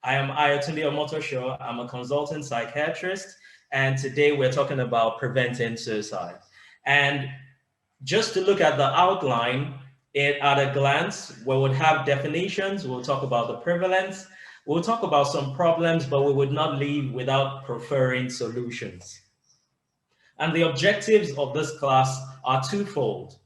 I am Ayatunde Omotosho. I'm a consultant psychiatrist, and today we're talking about preventing suicide. And just to look at the outline, at a glance, we would have definitions, we'll talk about the prevalence, we'll talk about some problems, but we would not leave without preferring solutions. And the objectives of this class are twofold: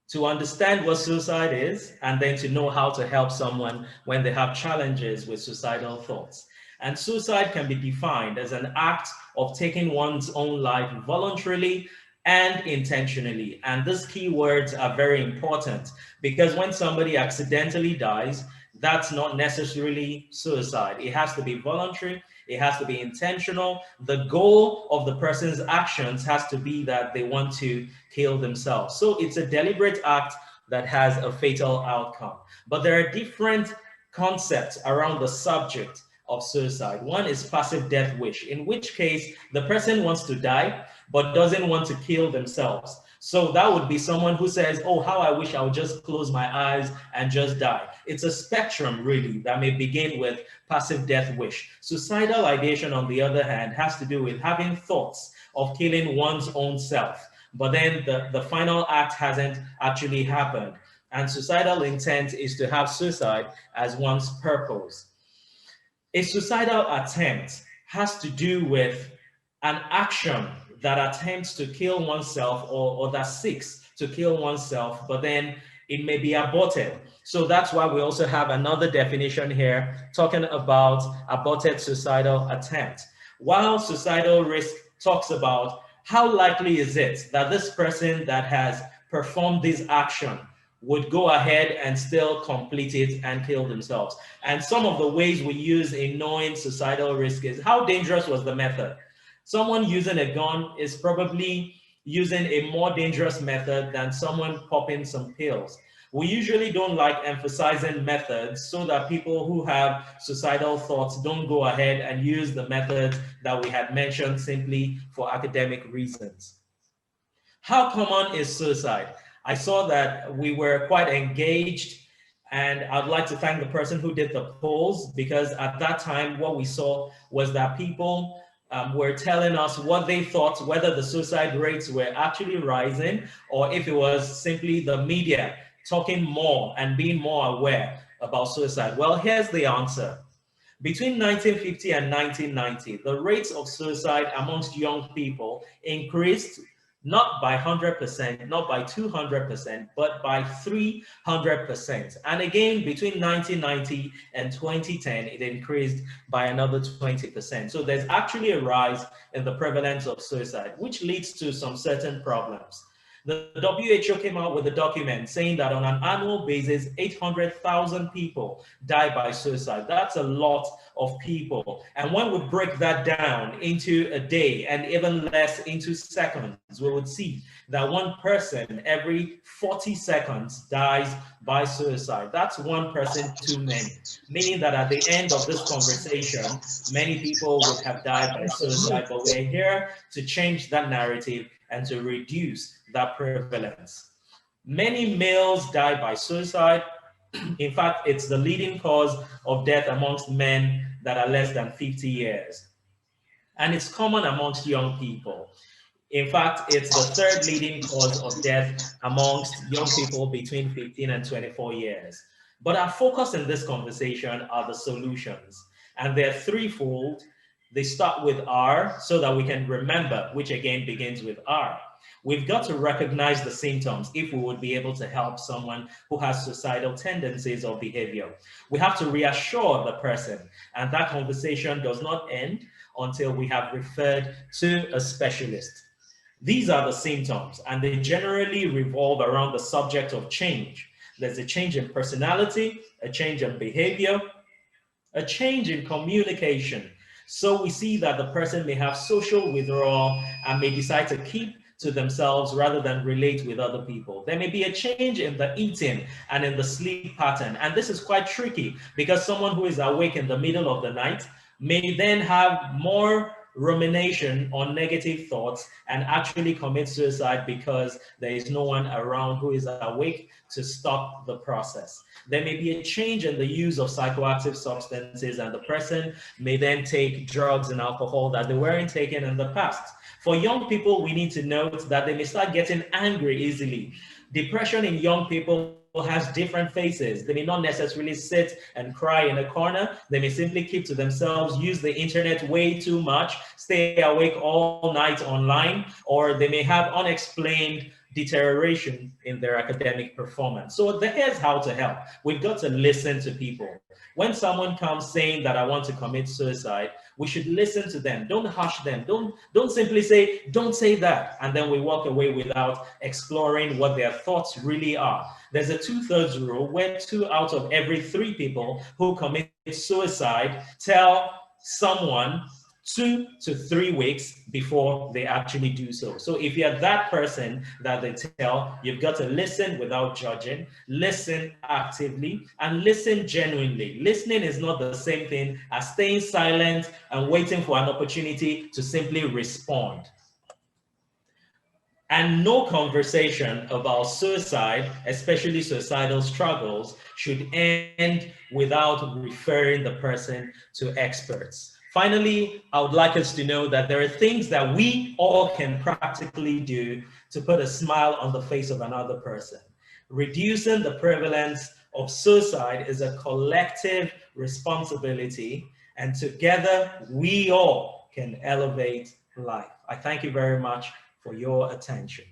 to understand what suicide is, and then to know how to help someone when they have challenges with suicidal thoughts. And suicide can be defined as an act of taking one's own life voluntarily and intentionally. And these keywords are very important because when somebody accidentally dies, that's not necessarily suicide. It has to be voluntary, it has to be intentional. The goal of the person's actions has to be that they want to kill themselves. So it's a deliberate act that has a fatal outcome. But there are different concepts around the subject of suicide. One is passive death wish, in which case the person wants to die but doesn't want to kill themselves. So that would be someone who says, oh, how I wish I would just close my eyes and just die. It's a spectrum, really, that may begin with passive death wish. Suicidal ideation, on the other hand, has to do with having thoughts of killing one's own self, but then the final act hasn't actually happened. And suicidal intent is to have suicide as one's purpose. A suicidal attempt has to do with an action that attempts to kill oneself or that seeks to kill oneself, but then it may be aborted. So that's why we also have another definition here talking about aborted suicidal attempt. While suicidal risk talks about how likely is it that this person that has performed this action would go ahead and still complete it and kill themselves. And some of the ways we use in knowing suicidal risk is how dangerous was the method. Someone using a gun is probably using a more dangerous method than someone popping some pills. We usually don't like emphasizing methods so that people who have suicidal thoughts don't go ahead and use the methods that we had mentioned simply for academic reasons. How common is suicide? I saw that we were quite engaged, and I'd like to thank the person who did the polls, because at that time what we saw was that people were telling us what they thought, whether the suicide rates were actually rising or if it was simply the media talking more and being more aware about suicide. Well, here's the answer. Between 1950 and 1990, the rates of suicide amongst young people increased not by 100%, not by 200%, but by 300%. And again, between 1990 and 2010, it increased by another 20%. So there's actually a rise in the prevalence of suicide, which leads to some certain problems. The WHO came out with a document saying that on an annual basis, 800,000 people die by suicide. That's a lot of people. And when we break that down into a day and even less into seconds, we would see that one person every 40 seconds dies by suicide. That's one person too many, meaning that at the end of this conversation, many people would have died by suicide, but we're here to change that narrative and to reduce that prevalence. Many males die by suicide. In fact, it's the leading cause of death amongst men that are less than 50 years. And it's common amongst young people. In fact, it's the third leading cause of death amongst young people between 15 and 24 years. But our focus in this conversation are the solutions. And they're threefold. They start with R so that we can remember, which again begins with R. We've got to recognize the symptoms if we would be able to help someone who has suicidal tendencies or behavior. We have to reassure the person, and that conversation does not end until we have referred to a specialist. These are the symptoms, and they generally revolve around the subject of change. There's a change in personality, a change in behavior, a change in communication. So we see that the person may have social withdrawal and may decide to keep to themselves rather than relate with other people. There may be a change in the eating and in the sleep pattern. And this is quite tricky because someone who is awake in the middle of the night may then have more rumination on negative thoughts and actually commit suicide because there is no one around who is awake to stop the process. There may be a change in the use of psychoactive substances, and the person may then take drugs and alcohol that they weren't taking in the past. For young people, we need to note that they may start getting angry easily. Depression in young people has different faces. They may not necessarily sit and cry in a corner. They may simply keep to themselves, use the internet way too much, stay awake all night online, or they may have unexplained deterioration in their academic performance. So here's how to help. We've got to listen to people. When someone comes saying that I want to commit suicide, we should listen to them. Don't hush them. Don't simply say, don't say that, and then we walk away without exploring what their thoughts really are. There's a 2/3 rule where 2 out of every 3 people who commit suicide tell someone 2 to 3 weeks before they actually do so. So if you're that person that they tell, you've got to listen without judging, listen actively, and listen genuinely. Listening is not the same thing as staying silent and waiting for an opportunity to simply respond. And no conversation about suicide, especially suicidal struggles, should end without referring the person to experts. Finally, I would like us to know that there are things that we all can practically do to put a smile on the face of another person. Reducing the prevalence of suicide is a collective responsibility, and together we all can elevate life. I thank you very much for your attention.